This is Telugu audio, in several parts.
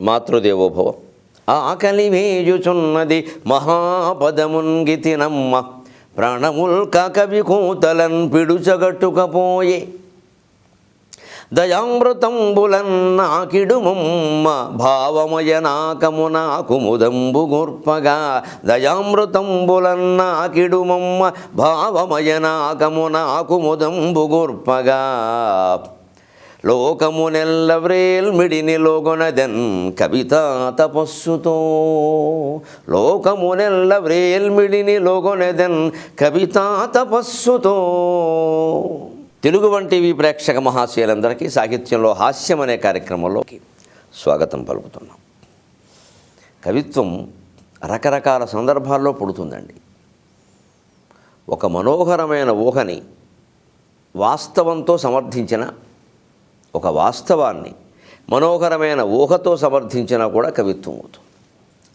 మాతృదేవోభవ. ఆకలి వేయుచున్నది మహాపదమున్గితినమ్మ, ప్రాణముల్ కవి కూతలన్ పిడుచగట్టుకపోయే, దయామృతంబులన్నాకిడుమమ్మ భావమయనాకమున కుముదంబు గూర్పగా, దయామృతంబులన్నాకిడుమమ్మ భావమయనాకమున కుముదంబు గూర్పగా, లోకమునెల్ల వ్రేల్మిడిని లోగొనదెన్ కవితా తపస్సుతో, లోకమునెల్ల వ్రేల్మిడిని లోగొనదెన్ కవితా తపస్సుతో. తెలుగు వన్ టీవీ ప్రేక్షక మహాశయులందరికీ సాహిత్యంలో హాస్యం అనే కార్యక్రమంలోకి స్వాగతం పలుకుతున్నాం. కవిత్వం రకరకాల సందర్భాల్లో పుడుతుందండి. ఒక మనోహరమైన ఊహని వాస్తవంతో సమర్థించిన, ఒక వాస్తవాన్ని మనోహరమైన ఊహతో సమర్థించినా కూడా కవిత్వం అవుతుంది.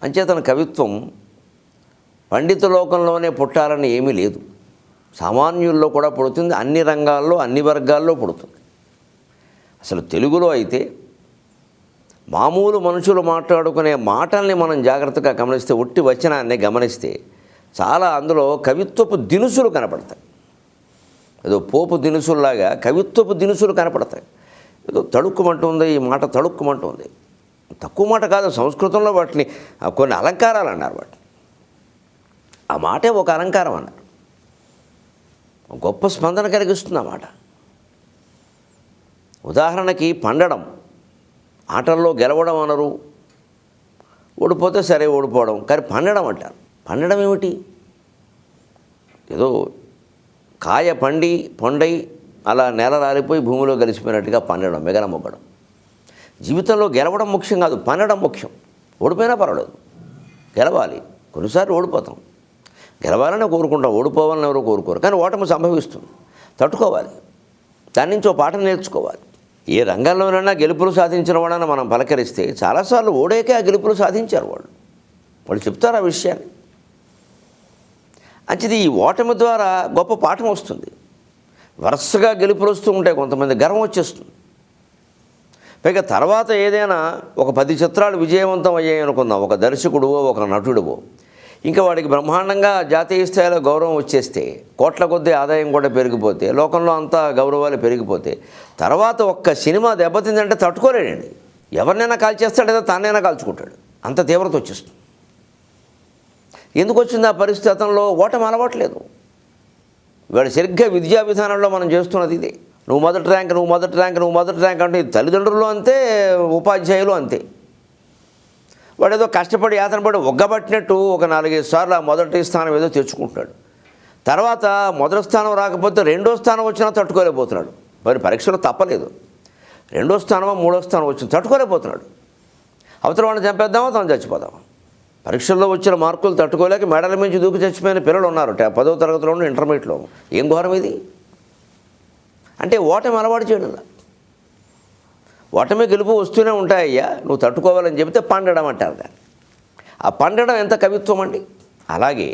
అంచేతన కవిత్వం పండిత లోకంలోనే పుట్టాలని ఏమీ లేదు, సామాన్యుల్లో కూడా పుడుతుంది, అన్ని రంగాల్లో అన్ని వర్గాల్లో పుడుతుంది. అసలు తెలుగులో అయితే మామూలు మనుషులు మాట్లాడుకునే మాటల్ని మనం జాగ్రత్తగా గమనిస్తే, ఒట్టి వచనాన్ని గమనిస్తే చాలా అందులో కవిత్వపు దినుసులు కనపడతాయి. ఏదో పోపు దినుసుల్లాగా కవిత్వపు దినుసులు కనపడతాయి. ఏదో తడుక్కుమంటుంది, ఈ మాట తడుక్కుమంటుంది. తక్కువ మాట కాదు, సంస్కృతంలో వాటిని కొన్ని అలంకారాలు అన్నారు. వాటిని ఆ మాటే ఒక అలంకారం అన్నారు. గొప్ప స్పందన కలిగిస్తుంది అన్నమాట. ఉదాహరణకి పండడం, ఆటల్లో గెలవడం అనరు, ఓడిపోతే సరే ఓడిపోవడం, కానీ పండడం అంటారు. పండడం ఏమిటి? ఏదో కాయ పొండై అలా నేల రాలిపోయి భూమిలో కలిసిపోయినట్టుగా పండడం, మిగల మొగ్గడం. జీవితంలో గెలవడం ముఖ్యం కాదు, పండడం ముఖ్యం. ఓడిపోయినా పర్వాలేదు, గెలవాలి. కొన్నిసార్లు ఓడిపోతాం, గెలవాలని కోరుకుంటాం, ఓడిపోవాలని ఎవరో కోరుకోరు. కానీ ఓటమి సంభవిస్తుంది, తట్టుకోవాలి, దాని నుంచి ఓ పాఠం నేర్చుకోవాలి. ఏ రంగంలోనైనా గెలుపులు సాధించిన వాళ్ళని మనం పలకరిస్తే చాలాసార్లు ఓడేకే ఆ గెలుపులు సాధించారు వాళ్ళు చెప్తారు ఆ విషయాన్ని. అంచేది ఈ ఓటమి ద్వారా గొప్ప పాఠం వస్తుంది. వరుసగా గెలుపులు వస్తూ ఉంటాయి, కొంతమంది గర్వం వచ్చేస్తుంది. పైగా తర్వాత ఏదైనా ఒక 10 చిత్రాలు విజయవంతం అయ్యాయి అనుకుందాం, ఒక దర్శకుడువో ఒక నటుడువో, ఇంకా వాడికి బ్రహ్మాండంగా జాతీయ స్థాయిలో గౌరవం వచ్చేస్తే, కోట్ల కొద్దీ ఆదాయం కూడా పెరిగిపోతే, లోకంలో అంతా గౌరవాలు పెరిగిపోతే, తర్వాత ఒక్క సినిమా దెబ్బతిందంటే తట్టుకోలేడండి. ఎవరినైనా కాల్చేస్తాడు, లేదా తానైనా కాల్చుకుంటాడు, అంత తీవ్రత వచ్చేస్తుంది. ఎందుకు వచ్చింది ఆ పరిస్థితి? అతనిలో ఓటమి అలవాట్లేదు. వాడు సరిగ్గా విద్యా విధానంలో మనం చేస్తున్నది ఇదే. నువ్వు మొదటి ర్యాంక్ అంటే తల్లిదండ్రులు అంతే, ఉపాధ్యాయులు అంతే. వాడు ఏదో కష్టపడి యాతనపడి ఒగ్గబట్టినట్టు ఒక 4-5 సార్లు ఆ మొదటి స్థానం ఏదో తెచ్చుకుంటున్నాడు. తర్వాత మొదటి స్థానం రాకపోతే 2వ స్థానం వచ్చినా తట్టుకోలేకపోతున్నాడు. మరి పరీక్షలో తప్పలేదు, 2వ స్థానమో 3వ స్థానం వచ్చింది, తట్టుకోలేకపోతున్నాడు. అవతల వాడిని చంపేద్దామో తాను చచ్చిపోదామా. పరీక్షల్లో వచ్చిన మార్కులు తట్టుకోలేక మెడల మించి దూకి చచ్చిపోయిన పిల్లలు ఉన్నారు 10వ తరగతిలోనూ ఇంటర్మీడియట్లో. ఏం ఘోరం ఇది? అంటే ఓటమి అలవాటు చేయడం. ఓటమి గెలుపు వస్తూనే ఉంటాయ్యా, నువ్వు తట్టుకోవాలని చెబితే పండడం అంటారు దాన్ని. ఆ పండడం ఎంత కవిత్వం అండి. అలాగే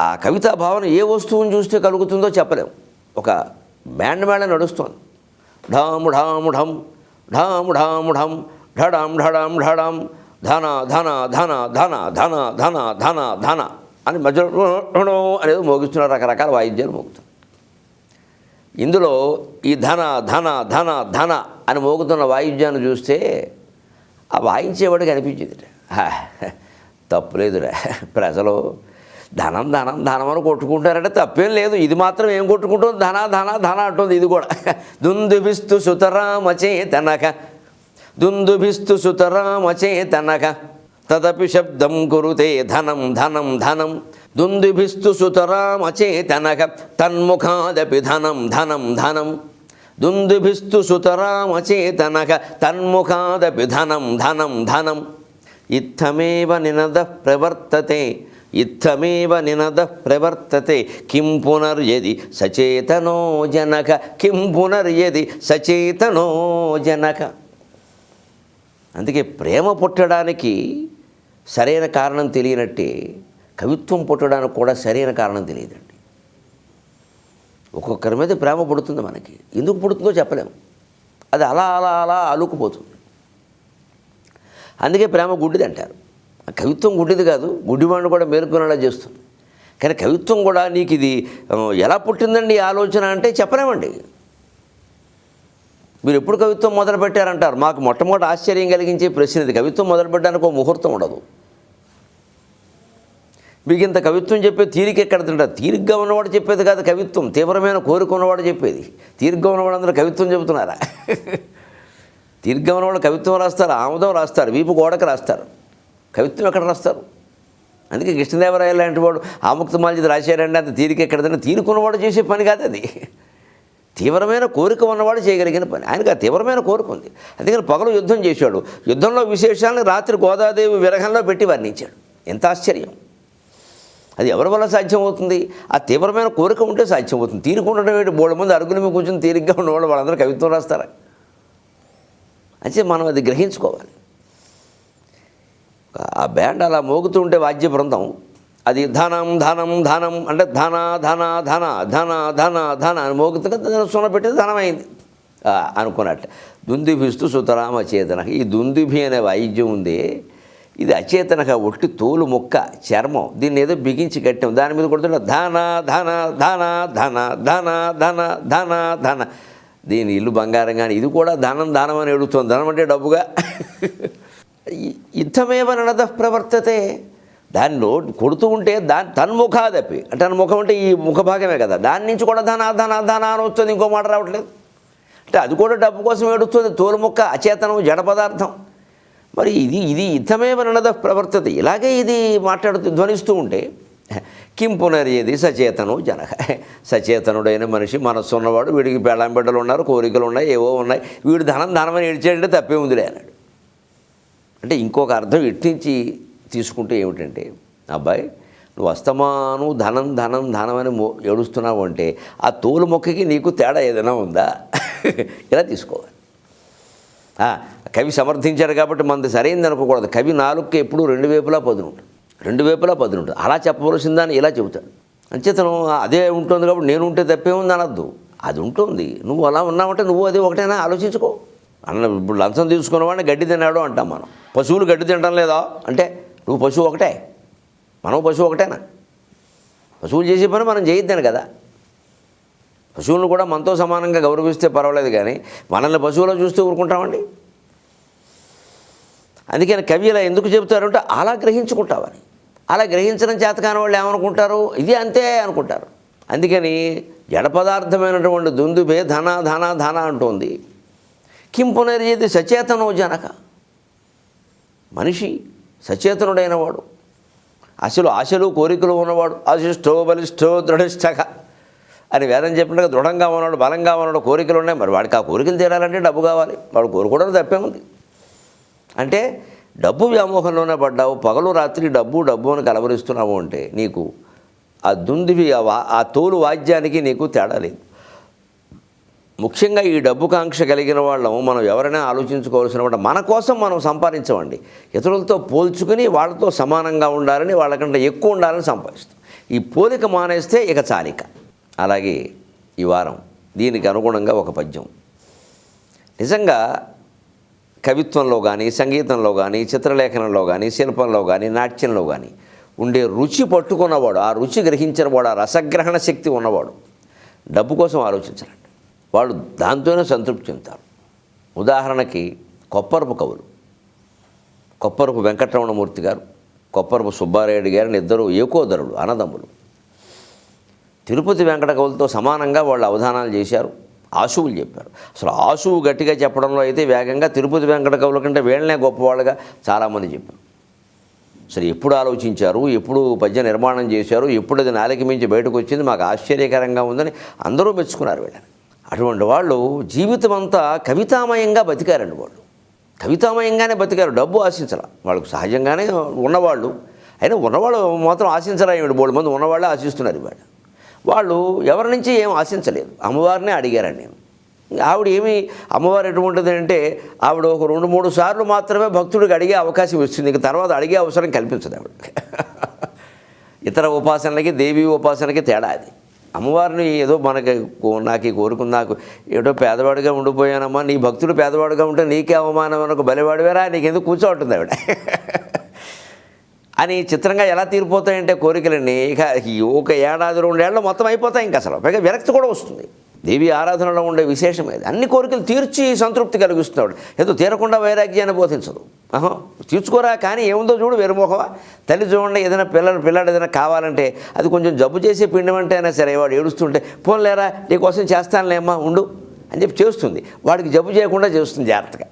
ఆ కవితా భావన ఏ వస్తువుని చూస్తే కలుగుతుందో చెప్పలేము. ఒక బ్యాండ్ మేళ నడుస్తోంది, ఢాము ఢాము ఢం ఢాము ఢాము ఢం ఢడాం ఢడాం ఢడాం ధన ధన ధన ధన ధన ధన ధన ధన అని మధ్యలో అనేది మోగిస్తున్నారు, రకరకాల వాయిద్యాలు మోగుతున్నారు. ఇందులో ఈ ధన ధన ధన ధన అని మోగుతున్న వాయిద్యాన్ని చూస్తే ఆ వాయించేవాడికి అనిపించింది, తప్పులేదురా, ప్రజలు ధనం ధనం ధనం అని కొట్టుకుంటారంటే తప్పేం లేదు, ఇది మాత్రం ఏం కొట్టుకుంటుంది, ధన ధన ధన అంటుంది. ఇది కూడా దుందుభిస్తు సుతరామచేతనక దుందుభిస్తు సుతరామచేతనక తదపి శబ్దం కురుతే ధనం ధనం ధనం దుందుభిస్తు సుతరామచేతనక తన్ముఖాదపి ధనం ధనం ధనం దుందుభిస్తు సుతరామచేతనక తన్ముఖాదపి ధనం ధనం ధనం ఇత్తమేవ నినదః ప్రవర్తతే ఇత్తమేవ నినదః ప్రవర్తతే కిం పునర్యది సచేతనో జనక కిం పునర్యది సచేతనో జనక. అందుకే ప్రేమ పుట్టడానికి సరైన కారణం తెలియనట్టే కవిత్వం పుట్టడానికి కూడా సరైన కారణం తెలియదండి. ఒక్కొక్కరి మీద ప్రేమ పుడుతుంది, మనకి ఎందుకు పుడుతుందో చెప్పలేము, అది అలా అలా అలా అలుకుపోతుంది. అందుకే ప్రేమ గుడ్డిది అంటారు. కవిత్వం గుడ్డిది కాదు, గుడ్డివాడిని కూడా మేలుకునేలా చేస్తుంది. కానీ కవిత్వం కూడా నీకు ఇది ఎలా పుట్టిందండి ఈ ఆలోచన అంటే చెప్పలేమండి. మీరు ఎప్పుడు కవిత్వం మొదలుపెట్టారంటారు. మాకు మొట్టమొదటి ఆశ్చర్యం కలిగించే ప్రశ్న ఇది. కవిత్వం మొదలుపెట్టడానికి ఒక ముహూర్తం ఉండదు. మీకు ఇంత కవిత్వం చెప్పే తీరిక ఎక్కడ తింటారు? తీరిగ్గా ఉన్నవాడు చెప్పేది కాదు కవిత్వం, తీవ్రమైన కోరిక ఉన్నవాడు చెప్పేది. తీరిగ్గా ఉన్నవాడు అందరూ కవిత్వం చెబుతున్నారా? తీరిగ్గా ఉన్నవాడు కవిత్వం రాస్తారు, ఆముదం రాస్తారు, వీపు గోడకు రాస్తారు. కవిత్వం ఎక్కడ రాస్తారు? అందుకే కృష్ణదేవరాయలు లాంటి వాడు ఆముక్తమాల్యద రాశారంటే అంత తీరిక ఎక్కడదంటే తీరుకున్నవాడు చేసే పని కాదు అది. తీవ్రమైన కోరిక ఉన్నవాడు చేయగలిగిన పని. ఆయనకు ఆ తీవ్రమైన కోరిక ఉంది. అందుకని పగలు యుద్ధం చేశాడు. యుద్ధంలో విశేషాలను రాత్రి గోదాదేవి విరహంలో పెట్టి వర్ణించాడు. ఎంత ఆశ్చర్యం! అది ఎవరి వల్ల సాధ్యమవుతుంది? ఆ తీవ్రమైన కోరిక ఉంటే సాధ్యమవుతుంది. తీరుకుండడం ఏంటి? బోళ్ళ ముందు అరుగుల మీద కూర్చొని తీరిగ్గా ఉన్నవాళ్ళు వాళ్ళందరూ కవిత్వం రాస్తారా? అంటే మనం అది గ్రహించుకోవాలి. ఆ బ్యాండ్ అలా మోగుతుంటే వాద్య బృందం అది ధనం ధనం ధనం అంటే ధన ధన ధన ధన ధన ధన అని మోగుతుంటే సున్న పెట్టింది ధనమైంది అనుకున్నట్టు. దుందుభిస్తూ సుతరామ అచేతన. ఈ దుందుభి అనే వాయిద్యం ఉంది, ఇది అచేతనగా ఒట్టి తోలు మొక్క చర్మం, దీన్ని ఏదో బిగించి కట్టాం, దాని మీద కొడుతుంటే ధన ధన ధన ధన ధన ధన ధన ధన. దీని ఇల్లు బంగారం కానీ ఇది కూడా ధనం దానం అని ఎడుతుంది. ధనం అంటే డబ్బుగా. యుద్ధమేవ ననద ప్రవర్తతే. దాన్ని కొడుతూ ఉంటే తన్ముఖాదపి అంటే ముఖం అంటే ఈ ముఖ భాగమే కదా, దాని నుంచి కూడా ధన ధన ధన అని వస్తుంది. ఇంకో మాట రావట్లేదు. అంటే అది కూడా డబ్బు కోసం ఏడుస్తుంది. తోలు మొక్క అచేతనం, జడ పదార్థం. మరి ఇది యుద్ధమేవ ననద ప్రవర్తతే. ఇలాగే ఇది మాట్లాడుతూ ధ్వనిస్తూ ఉంటే కిం పునర్యేది సచేతను జన. సచేతనుడైన మనిషి, మనస్సు ఉన్నవాడు, వీడికి పెళ్ళాం బిడ్డలు ఉన్నారు, కోరికలు ఉన్నాయి, ఏవో ఉన్నాయి, వీడు ధనం ధనమని ఏడ్చాడంటే తప్పే ఉందిలే అన్నాడు. అంటే ఇంకొక అర్థం ఇట్టించి తీసుకుంటే ఏమిటంటే, అబ్బాయి నువ్వు అస్తమాను ధనం ధనం ధనం అని ఏడుస్తున్నావు అంటే ఆ తోలు మొక్కకి నీకు తేడా ఏదైనా ఉందా? ఇలా తీసుకోవాలి. కవి సమర్థించారు కాబట్టి మనది సరైంది అనుకోకూడదు. కవి నాలుగుకి ఎప్పుడు రెండు వైపులా పదునుంటుంది. అలా చెప్పవలసిందని ఇలా చెబుతాడు. అంచేతను అదే ఉంటుంది కాబట్టి నేను ఉంటే తప్పే ఉంది అనద్దు. అది ఉంటుంది. నువ్వు అలా ఉన్నావంటే నువ్వు అది ఒకటైనా ఆలోచించుకో. ఇప్పుడు లంచం తీసుకున్నవాడిని గడ్డి తిన్నాడు అంటాం మనం. పశువులు గడ్డి తినడం లేదా అంటే నువ్వు పశువు ఒకటే, మనం పశువు ఒకటేనా? పశువులు చేసే పని మనం చేయొద్దాను కదా. పశువులను కూడా మనతో సమానంగా గౌరవిస్తే పర్వాలేదు, కానీ మనల్ని పశువులో చూస్తూ ఊరుకుంటామండి. అందుకని కవి ఇలా ఎందుకు చెబుతారంటే అలా గ్రహించుకుంటామని. అలా గ్రహించడం చేతకాని వాళ్ళు ఏమనుకుంటారు? ఇది అంతే అనుకుంటారు. అందుకని జడ పదార్థమైనటువంటి దుందుబే ధన ధన ధన అంటుంది. కిం పునర్యేది సచేతనో జనక. మనిషి సచేతనుడైన వాడు, ఆశలు కోరికలు ఉన్నవాడు, ఆశిష్టో బలిష్టో దృఢిష్టక అని వేదం చెప్పినట్టుగా దృఢంగా ఉన్నాడు, బలంగా ఉన్నాడు, కోరికలు ఉన్నాయి. మరి వాడికి ఆ కోరికలు తీరాలంటే డబ్బు కావాలి. వాడు కోరుకోవడం తప్పే ఉంది. అంటే డబ్బు వ్యామోహంలోనే పడ్డావు, పగలు రాత్రి డబ్బు డబ్బు అని కలవరిస్తున్నావు అంటే నీకు ఆ దుందువి ఆ తోలు వాద్యానికి నీకు తేడా లేదు. ముఖ్యంగా ఈ డబ్బు కాంక్ష కలిగిన వాళ్ళం మనం ఎవరైనా ఆలోచించుకోవాల్సిన వాడు మన కోసం మనం సంపాదించమండి. ఇతరులతో పోల్చుకుని వాళ్ళతో సమానంగా ఉండాలని, వాళ్ళకంటే ఎక్కువ ఉండాలని సంపాదిస్తాం. ఈ పోలిక మానేస్తే ఇక చాలిక. అలాగే ఈ వారం దీనికి అనుగుణంగా ఒక పద్యం. నిజంగా కవిత్వంలో కానీ, సంగీతంలో కానీ, చిత్రలేఖనంలో కానీ, శిల్పంలో కానీ, నాట్యంలో కానీ ఉండే రుచి పట్టుకున్నవాడు, ఆ రుచి గ్రహించినవాడు, ఆ రసగ్రహణ శక్తి ఉన్నవాడు డబ్బు కోసం ఆలోచించరండి. వాళ్ళు దాంతోనే సంతృప్తి చెందుతారు. ఉదాహరణకి కొప్పరపు కవులు, కొప్పరపు వెంకటరమణమూర్తి గారు, కొప్పరపు సుబ్బారాయుడు గారిని ఇద్దరు ఏకోదరులు, అన్నదమ్ములు. తిరుపతి వెంకట కవులతో సమానంగా వాళ్ళు అవధానాలు చేశారు, ఆశువులు చెప్పారు. అసలు ఆశువు గట్టిగా చెప్పడంలో అయితే వేగంగా తిరుపతి వెంకట కవుల కంటే వీళ్ళనే గొప్పవాళ్ళుగా చాలామంది చెప్పారు. సరే ఎప్పుడు ఆలోచించారు, ఎప్పుడు పద్య నిర్మాణం చేశారు, ఎప్పుడు అది నాలుక మించి బయటకు వచ్చింది, మాకు ఆశ్చర్యకరంగా ఉందని అందరూ మెచ్చుకున్నారు వీళ్ళని. అటువంటి వాళ్ళు జీవితం అంతా కవితామయంగా బతికారండి. వాళ్ళు కవితామయంగానే బతికారు, డబ్బు ఆశించాల. వాళ్ళకు సహజంగానే ఉన్నవాళ్ళు, అయినా ఉన్నవాళ్ళు మాత్రం ఆశించరా. ఏమిటి బోళ్ళు మంది ఉన్నవాళ్ళే ఆశిస్తున్నారు ఇవాళ. వాళ్ళు ఎవరి నుంచి ఏం ఆశించలేదు, అమ్మవారినే అడిగారండి నేను. ఆవిడ ఏమి అమ్మవారు ఎటువంటిది అంటే ఆవిడ ఒక 2-3 సార్లు మాత్రమే భక్తుడికి అడిగే అవకాశం ఇస్తుంది, ఇంక తర్వాత అడిగే అవసరం కల్పించదు ఆవిడ. ఇతర ఉపాసనలకి దేవీ ఉపాసనకి తేడా అది. అమ్మవారిని ఏదో మనకి నాకు ఈ కోరుకుంది, నాకు ఏటో పేదవాడిగా ఉండిపోయానమ్మా, నీ భక్తుడు పేదవాడిగా ఉంటే నీకే అవమానం అనకు, బలివాడివేరా, నీకెందుకు కూర్చోంటుంది ఆవిడ అని. చిత్రంగా ఎలా తీరిపోతాయంటే కోరికలన్నీ ఇక ఒక ఏడాది 2 ఏళ్ళు మొత్తం అయిపోతాయి. ఇంకా అసలు పైగా విరక్తి కూడా వస్తుంది. దేవి ఆరాధనలో ఉండే విశేషం ఇది. అన్ని కోరికలు తీర్చి సంతృప్తి కలిగిస్తున్నాడు. ఏదో తీరకుండా వైరాగ్యాన్ని బోధించదు. తీర్చుకోరా, కానీ ఏముందో చూడు వెరుమోహవా. తల్లి చూడండి, ఏదైనా పిల్లాడు ఏదైనా కావాలంటే అది కొంచెం జబ్బు చేసే పిండి అంటే అయినా సరే వాడు ఏడుస్తుంటే పోన్లేరా నీకోసం చేస్తానులేమ్మా ఉండు అని చెప్పి చేస్తుంది. వాడికి జబ్బు చేయకుండా చేస్తుంది జాగ్రత్తగా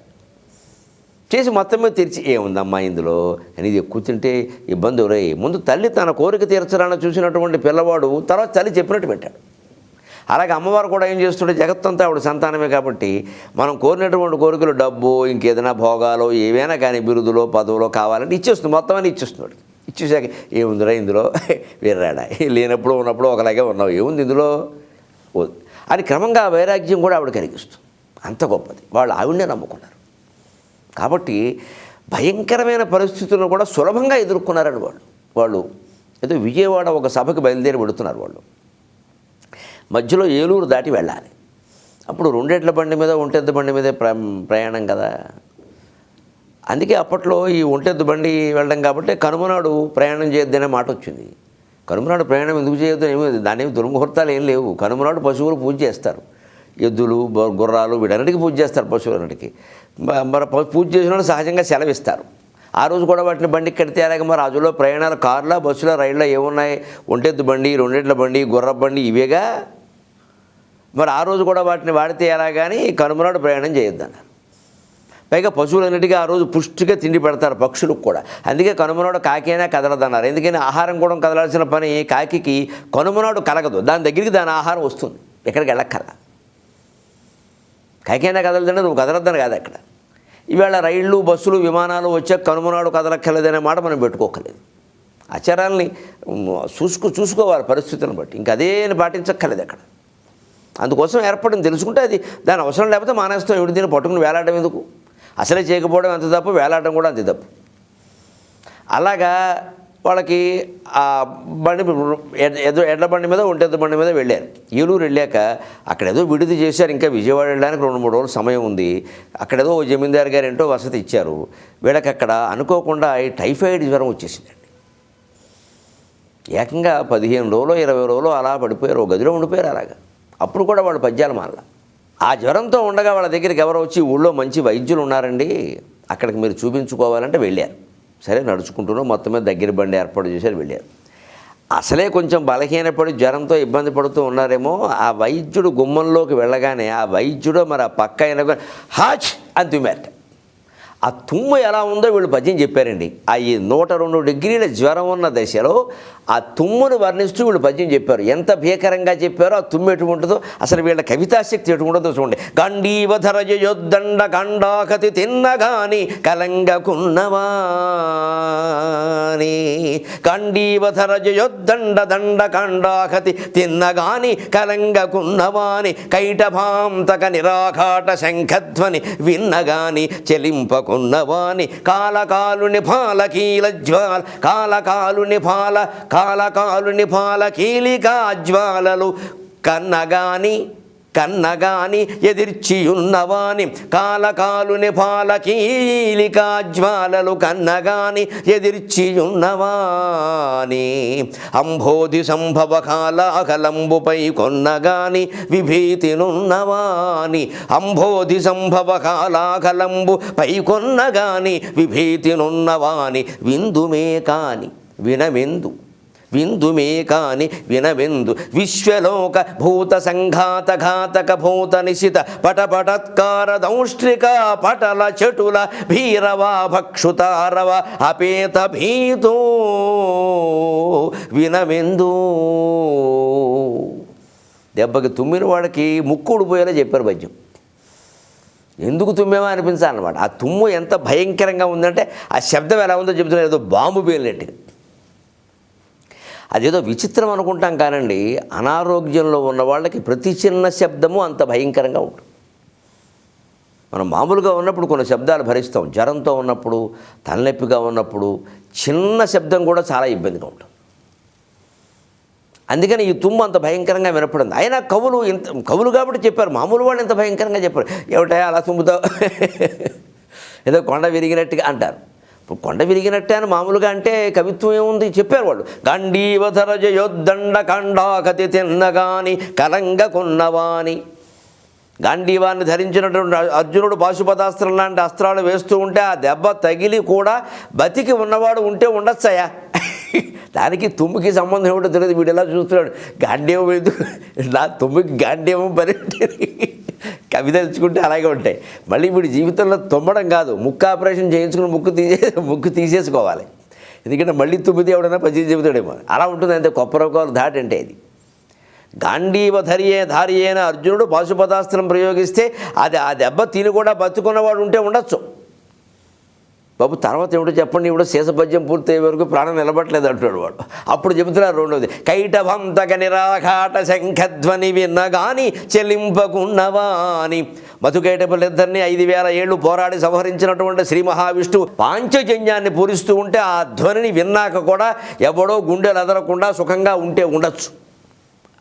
చేసి మొత్తం మీద తీర్చి ఏముందమ్మా ఇందులో అని. ఇది ఎక్కువ తింటే ఇబ్బంది రే. ముందు తల్లి తన కోరిక తీర్చడాన్ని చూసినటువంటి పిల్లవాడు తర్వాత తల్లి చెప్పినట్టు పెట్టాడు. అలాగే అమ్మవారు కూడా ఏం చేస్తుంటే జగత్తంతా ఆవిడ సంతానమే కాబట్టి మనం కోరినటువంటి కోరికలు డబ్బు ఇంకేదైనా భోగాలు ఏవైనా కానీ బిరుదులో పదవులో కావాలంటే ఇచ్చేస్తుంది. మొత్తం అని ఇచ్చేస్తున్నాడు. ఇచ్చేసాక ఏముందిరా ఇందులో వీర్రాడా, లేనప్పుడు ఉన్నప్పుడు ఒకలాగే ఉన్నావు, ఏముంది ఇందులో అని క్రమంగా వైరాగ్యం కూడా ఆవిడ కలిగిస్తుంది. అంత గొప్పది. వాళ్ళు ఆవిడనే నమ్ముకున్నారు కాబట్టి భయంకరమైన పరిస్థితులను కూడా సులభంగా ఎదుర్కొన్నారని వాళ్ళు ఏదో విజయవాడ ఒక సభకు బయలుదేరి పెడుతున్నారు. వాళ్ళు మధ్యలో ఏలూరు దాటి వెళ్ళాలి. అప్పుడు 2 ఎడ్ల బండి మీద 1 ఎద్దు బండి మీదే ప్రయాణం కదా. అందుకే అప్పట్లో ఈ 1 ఎద్దు బండి వెళ్ళడం కాబట్టి కనుమనాడు ప్రయాణం చేయొద్దనే మాట వచ్చింది. కనుమనాడు ప్రయాణం ఎందుకు చేయొద్దు ఏమీ దాని ఏమి దుర్ముహూర్తాలు ఏం లేవు. కనుమనాడు పశువులు పూజ చేస్తారు. ఎద్దులు గుర్రాలు వీటన్నిటికీ పూజ చేస్తారు. పశువులన్నిటికీ మరి పూజ చేసిన సహజంగా సెలవిస్తారు. ఆ రోజు కూడా వాటిని బండికి కడితే అలాగే మరి రాజులో ప్రయాణాలు కార్లా బస్సులో రైళ్ళలో ఏమున్నాయి, 1 ఎద్దు బండి 2 ఎడ్ల బండి గుర్ర బండి ఇవేగా. మరి ఆ రోజు కూడా వాటిని వాడితే ఎలా కానీ కనుమనాడు ప్రయాణం చేయొద్దన్నారు. పైగా పశువులన్నిటికీ ఆ రోజు పుష్టిగా తిండి పెడతారు పక్షులకు కూడా. అందుకే కనుమనాడు కాకి అయినా కదలదన్నారు. ఎందుకని ఆహారం కూడా కదలాల్సిన పని కాకి కనుమనాడు కలగదు. దాని దగ్గరికి దాని ఆహారం వస్తుంది, ఎక్కడికి వెళ్ళక్కర్లా. కాకి అయినా కదలదంటే నువ్వు కదలద్దని కాదు అక్కడ. ఈవేళ రైళ్ళు బస్సులు విమానాలు వచ్చాక కనుమనాడు కదలక్కర్లేదనే మాట మనం పెట్టుకోకలేదు. ఆచారాలని చూసుకోవాలి పరిస్థితులను బట్టి. ఇంకా అదే పాటించక్కర్లేదు అక్కడ. అందుకోసం ఏర్పడింది తెలుసుకుంటే అది దాని అవసరం లేకపోతే మానేస్తాం. ఎవరి దీన్ని పట్టుకుని వేలాడడం ఎందుకు? అసలే చేయకపోవడం ఎంత తప్పు, వేలాడడం కూడా అంతే తప్పు. అలాగా వాళ్ళకి ఆ బండి ఎడ్ల బండి మీద 1 ఎద్దు బండి మీద వెళ్ళారు. ఏలూరు వెళ్ళాక అక్కడేదో విడిది చేశారు. ఇంకా విజయవాడ వెళ్ళడానికి 2-3 రోజులు సమయం ఉంది. అక్కడేదో జమీందారు గారు ఏంటో వసతి ఇచ్చారు. వీళ్ళకి అక్కడ అనుకోకుండా ఈ టైఫాయిడ్ జ్వరం వచ్చేసిందండి. ఏకంగా 15 రోజులు 20 రోజులు అలా పడిపోయారు, ఒక గదిలో ఉండిపోయారు అలాగా. అప్పుడు కూడా వాళ్ళు పద్యాలు మానలా. ఆ జ్వరంతో ఉండగా వాళ్ళ దగ్గరికి ఎవరో వచ్చి ఊళ్ళో మంచి వైద్యులు ఉన్నారండి, అక్కడికి మీరు చూపించుకోవాలంటే వెళ్ళారు. సరే నడుచుకుంటూనో మొత్తం మీద దగ్గర బండి ఏర్పాటు చేశారు, వెళ్ళారు. అసలే కొంచెం బలహీనపడి జ్వరంతో ఇబ్బంది పడుతూ ఉన్నారేమో. ఆ వైద్యుడు గుమ్మంలోకి వెళ్ళగానే ఆ వైద్యుడు మరి ఆ పక్క అయిన హాచ్ అని తుమ్మారట. ఆ తుమ్ము ఎలా ఉందో వీళ్ళు పద్యం చెప్పారండి. ఆ ఈ 102 డిగ్రీల జ్వరం ఉన్న దశలో ఆ తుమ్మును వర్ణిస్తూ వీళ్ళు పద్యం చెప్పారు. ఎంత భీకరంగా చెప్పారో, ఆ తుమ్ము ఎటువంటిదో, అసలు వీళ్ళ కవితాశక్తి ఎటువంటిదో చూడండి. గండీవధరజయొద్దండ గండాకతి తిన్నగాని కలంగకున్నవాని, గండీవధరజయొద్దండ దండ కండాకతి తిన్నగాని కలంగకున్నవాని, కైటభాంతక నిరాఘాట శంఖధ్వని విన్నగాని చెలింపకున్నవాని, కాలకాలుని పాల కీల జ్వాల కాలకాలుని పాల కీలికా జ్వాలలు కన్నగాని ఎదిర్చియున్నవాని, కాలకాలుని పాల కీలికా జ్వాలలు కన్నగాని ఎదిర్చియున్నవాని, అంబోధి సంభవ కాలాకలంబుపై కొన్నగాని విభీతినున్నవాని, అంబోధి సంభవ కాలాకలంబు పై కొన్నగాని విభీతినున్నవాని, విందుమే కాని వినవెందు విశ్వలోక భూత సంఘాత ఘాతక భూత నిశిత పటపటత్కార దౌష్ట్రిక పటల చటుల భీరవ భక్షుతారవ అపేత భీతో వినవెందు. దెబ్బకి తుమ్మిన వాడికి ముక్కు ఊడిపోయేలా చెప్పారు పద్యం. ఎందుకు తుమ్మేమో అనిపించాలన్నమాట. ఆ తుమ్ము ఎంత భయంకరంగా ఉందంటే ఆ శబ్దం ఎలా ఉందో చెబుతున్నారు, ఏదో బాంబు పేలినట్టుగా. అదేదో విచిత్రం అనుకుంటాం కానండి, అనారోగ్యంలో ఉన్న వాళ్ళకి ప్రతి చిన్న శబ్దము అంత భయంకరంగా ఉంటుంది. మనం మామూలుగా ఉన్నప్పుడు కొన్ని శబ్దాలు భరిస్తాం. జ్వరంతో ఉన్నప్పుడు, తలనొప్పిగా ఉన్నప్పుడు చిన్న శబ్దం కూడా చాలా ఇబ్బందిగా ఉంటుంది. అందుకని ఈ తుమ్ము అంత భయంకరంగా వినపడింది. అయినా కవులు కాబట్టి చెప్పారు, మామూలు వాళ్ళు ఇంత భయంకరంగా చెప్పారు. ఏమిటా అలా తుమ్ముతావు, ఏదో కొండ విరిగినట్టుగా అంటారు. ఇప్పుడు కొండ విరిగినట్టే అని మామూలుగా అంటే కవిత్వం ఏముంది చెప్పారు వాళ్ళు. గాంధీవధర జయోద్దండ కాండాకతి తిన్నగాని కలంగ కొన్నవాని. గాంధీవాన్ని ధరించినటువంటి అర్జునుడు పాశుపతాస్త్రం లాంటి అస్త్రాలు వేస్తూ ఉంటే ఆ దెబ్బ తగిలి కూడా బతికి ఉన్నవాడు ఉంటే ఉండొచ్చయా. దానికి తుమ్ముకి సంబంధం ఏమిటో తెలియదు. వీడు ఎలా చూస్తున్నాడు, గాంధీవం ఎందుకు, నా తుమ్ముకి గాంధీవం పని. కవి తెలుసుకుంటే అలాగే ఉంటాయి. మళ్ళీ వీడి జీవితంలో తుమ్మడం కాదు, ముక్కు ఆపరేషన్ చేయించుకుని ముక్కు తీసేసుకోవాలి. ఎందుకంటే మళ్ళీ తుమ్మిది ఎవడైనా పచ్చి చెబుతాడేమో, అలా ఉంటుంది. అంతే కొప్పరకోలు ధాటి అంటే ఇది. గాంధీవ ధారియైన అర్జునుడు పాశుపతాస్త్రం ప్రయోగిస్తే అది ఆ దెబ్బ తిని కూడా బతుకున్నవాడు ఉంటే ఉండొచ్చు. బాబు తర్వాత ఏమిటో చెప్పండి, ఇప్పుడు శేషపద్యం పూర్తయ్యే వరకు ప్రాణం నిలబట్టలేదు అంటాడు వాడు. అప్పుడు చెబుతున్నారు రెండోది, కైటభంతక నిరాఘాట శంఖధ్వని విన్నగాని చెల్లింపకున్నవాని. మధుకైటపులిద్దరినీ 5000 ఏళ్ళు పోరాడి సంహరించినటువంటి శ్రీ మహావిష్ణువు పాంచజన్యాన్ని పూరిస్తూ ఉంటే ఆ ధ్వనిని విన్నాక కూడా ఎవడో గుండెలు అదరకుండా సుఖంగా ఉంటే ఉండొచ్చు.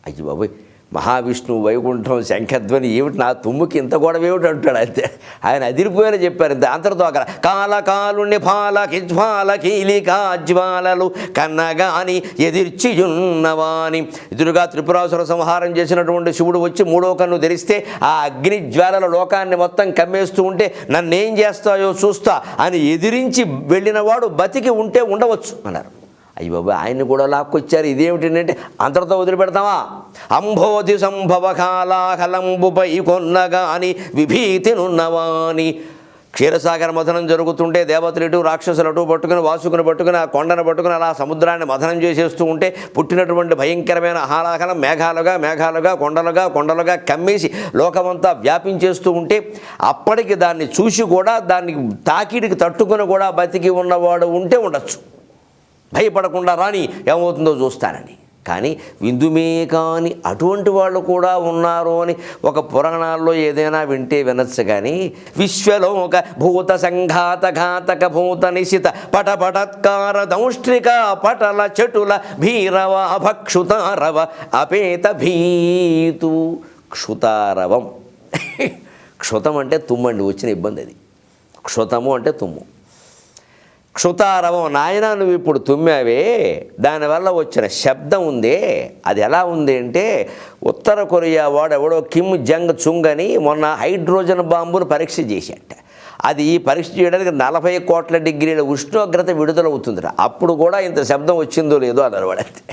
అయ్యి బాబోయ్, మహావిష్ణువు వైకుంఠం శంఖధ్వని ఏమిటి, నా తుమ్ముకి ఇంత గొడవ ఏమిటి అంటాడు. అంతే ఆయన అదిరిపోయేలా చెప్పారు. ఇంత అంతటితో అక్కడ కాలకాలుణ్ణి పాల కిజ్వాల కీలికా జ్వాలలు కన్నగాని ఎదిర్చియున్నవాని. ఎదురుగా త్రిపురాసుర సంహారం చేసినటువంటి శివుడు వచ్చి 3వ కన్ను తెరిస్తే ఆ అగ్ని జ్వాలల లోకాన్ని మొత్తం కమ్మేస్తూ ఉంటే నన్నేం చేస్తాయో చూస్తా అని ఎదిరించి వెళ్ళినవాడు బతికి ఉంటే ఉండవచ్చు అన్నారు. అయ్యి బాబు, ఆయన్ని కూడా లాక్కొచ్చారు. ఇదేమిటంటే అంతటితో వదిలిపెడతామా. అంబోధి సంభవ కాలాహలంబుపై కొన్నగాని విభీతినున్నవాని. క్షీరసాగర మథనం జరుగుతుంటే దేవతలు ఇటు రాక్షసులు అటు పట్టుకుని వాసుకుని పట్టుకుని ఆ కొండను పట్టుకుని అలా సముద్రాన్ని మథనం చేసేస్తూ ఉంటే పుట్టినటువంటి భయంకరమైన హాలాహలం మేఘాలుగా కొండలుగా కమ్మేసి లోకమంతా వ్యాపించేస్తూ ఉంటే అప్పటికి దాన్ని చూసి కూడా దాన్ని తాకిడికి తట్టుకుని కూడా బతికి ఉన్నవాడు ఉంటే ఉండొచ్చు. భయపడకుండా రాని ఏమవుతుందో చూస్తానని. కానీ విందుమే కాని అటువంటి వాళ్ళు కూడా ఉన్నారు అని ఒక పురాణాల్లో ఏదైనా వింటే వినొచ్చు. కానీ విశ్వలోక భూత సంఘాత ఘాతక భూత నిశిత పటపటత్కార దౌష్ట్రిక పటల చటుల భీరవ భక్షుతారవ అపేత భీతు. క్షుతారవం, క్షుతం అంటే తుమ్మండి, వచ్చిన ఇబ్బంది అది. క్షుతము అంటే తుమ్ము. క్షుతారవం, నాయన నువ్వు ఇప్పుడు తుమ్మావే, దానివల్ల వచ్చిన శబ్దం ఉందే అది ఎలా ఉంది అంటే, ఉత్తర కొరియా వాడు ఎవడో కిమ్ జంగ్ చుంగ్ అని మొన్న హైడ్రోజన్ బాంబును పరీక్ష చేశాట. అది ఈ పరీక్ష చేయడానికి 40 కోట్ల డిగ్రీల ఉష్ణోగ్రత విడుదలవుతుందిరా. అప్పుడు కూడా ఇంత శబ్దం వచ్చిందో లేదో అన్నారు వాడంతే.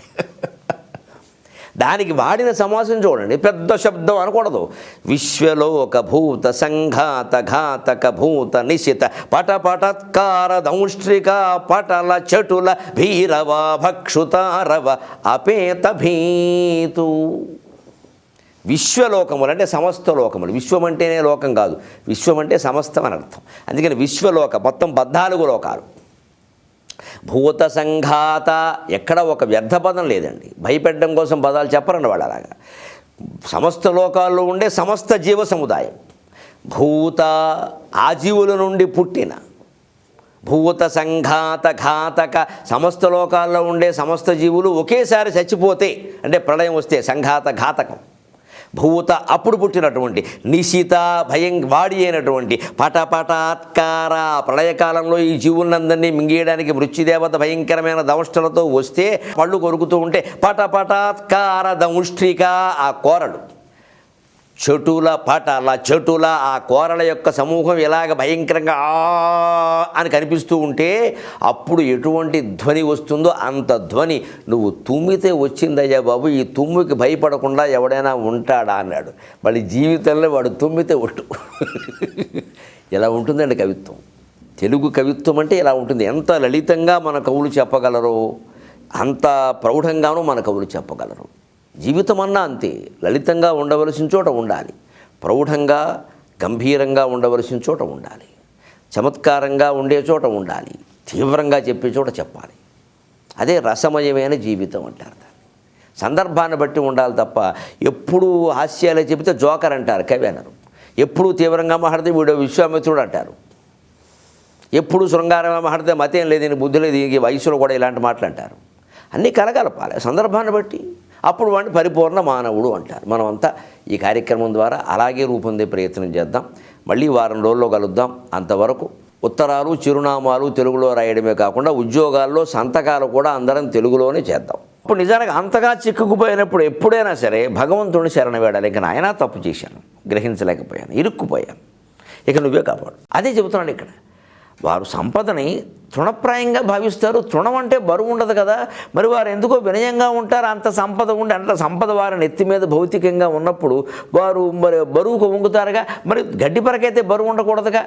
దానికి వాడిన సమాసం చూడండి, పెద్ద శబ్దం అనకూడదు. విశ్వలోక భూత సంఘాత ఘాతక భూత నిశిత పటపటత్కార దౌష్ట్రిక పటల చటుల భీరవ భక్షుతారవ అపేత భీతు. విశ్వలోకములు అంటే సమస్త లోకములు. విశ్వం అంటేనే లోకం కాదు, విశ్వం అంటే సమస్తం అని అర్థం. అందుకని విశ్వలోక మొత్తం 14 లోకాలు. భూత సంఘాత, ఎక్కడ ఒక వ్యర్థ పదం లేదండి. భయపెట్టడం కోసం పదాలు చెప్పరండి వాళ్ళు. అలాగా సమస్త లోకాల్లో ఉండే సమస్త జీవ సముదాయం. భూత, ఆ జీవుల నుండి పుట్టిన. భూత సంఘాత ఘాతక, సమస్త లోకాల్లో ఉండే సమస్త జీవులు ఒకేసారి చచ్చిపోతే అంటే ప్రళయం వస్తే సంఘాత ఘాతకం. భూత, అప్పుడు పుట్టినటువంటి. నిశిత, వాడి అయినటువంటి. పటపటాత్కార, ప్రళయకాలంలో ఈ జీవులందరినీ మింగేయడానికి మృత్యుదేవత భయంకరమైన దౌష్ట్రలతో వస్తే పళ్ళు కొరుకుతూ ఉంటే పటపటాత్కార దౌష్ట్రిక, ఆ కోరలు. చటుల, ఆ కోరల యొక్క సమూహం ఇలాగ భయంకరంగా అని కనిపిస్తూ ఉంటే అప్పుడు ఎటువంటి ధ్వని వస్తుందో అంత ధ్వని నువ్వు తుమ్మితే వచ్చిందయ్యా బాబు. ఈ తుమ్ముకి భయపడకుండా ఎవడైనా ఉంటాడా అన్నాడు. మళ్ళీ జీవితంలో వాడు తుమ్మితే ఒట్టు. ఇలా ఉంటుందండి కవిత్వం. తెలుగు కవిత్వం అంటే ఇలా ఉంటుంది. ఎంత లలితంగా మన కవులు చెప్పగలరో అంత ప్రౌఢంగానూ మన కవులు చెప్పగలరు. జీవితం అన్నా అంతే, లలితంగా ఉండవలసిన చోట ఉండాలి, ప్రౌఢంగా గంభీరంగా ఉండవలసిన చోట ఉండాలి, చమత్కారంగా ఉండే చోట ఉండాలి, తీవ్రంగా చెప్పే చోట చెప్పాలి. అదే రసమయమైన జీవితం అంటారు దాన్ని. సందర్భాన్ని బట్టి ఉండాలి తప్ప ఎప్పుడూ హాస్యాలే చెబితే జోకర్ అంటారు, కవి అనరు. ఎప్పుడూ తీవ్రంగా మాట్లాడితే వీడు విశ్వామిత్రుడు అంటారు. ఎప్పుడు శృంగారంగా మాట్లాడితే మతేం లేదు, బుద్ధి లేదు, ఈ వయసులో కూడా ఇలాంటి మాటలు అంటారు. అన్నీ కలగలపాలి సందర్భాన్ని బట్టి. అప్పుడు వాడిని పరిపూర్ణ మానవుడు అంటారు. మనమంతా ఈ కార్యక్రమం ద్వారా అలాగే రూపొందే ప్రయత్నం చేద్దాం. మళ్ళీ వారం రోజుల్లో కలుద్దాం. అంతవరకు ఉత్తరాలు చిరునామాలు తెలుగులో రాయడమే కాకుండా ఉద్యోగాల్లో సంతకాలు కూడా అందరం తెలుగులోనే చేద్దాం. ఇప్పుడు నిజానికి అంతగా చిక్కుకుపోయినప్పుడు ఎప్పుడైనా సరే భగవంతుడిని శరణ వేడాలి. ఇక నాయనా తప్పు చేశాను, గ్రహించలేకపోయాను, ఇరుక్కుపోయాను, ఇక నువ్వే కాపాడు. అదే చెబుతున్నాడు ఇక్కడ. వారు సంపదని తృణప్రాయంగా భావిస్తారు. తృణం అంటే బరువు ఉండదు కదా, మరి వారు ఎందుకో వినయంగా ఉంటారు. అంత సంపద ఉండి అంత సంపద వారి నెత్తి మీద భౌతికంగా ఉన్నప్పుడు వారు మరి బరువుకు వంగుతారుగా. మరి గడ్డి పరకైతే బరువు ఉండకూడదుగా.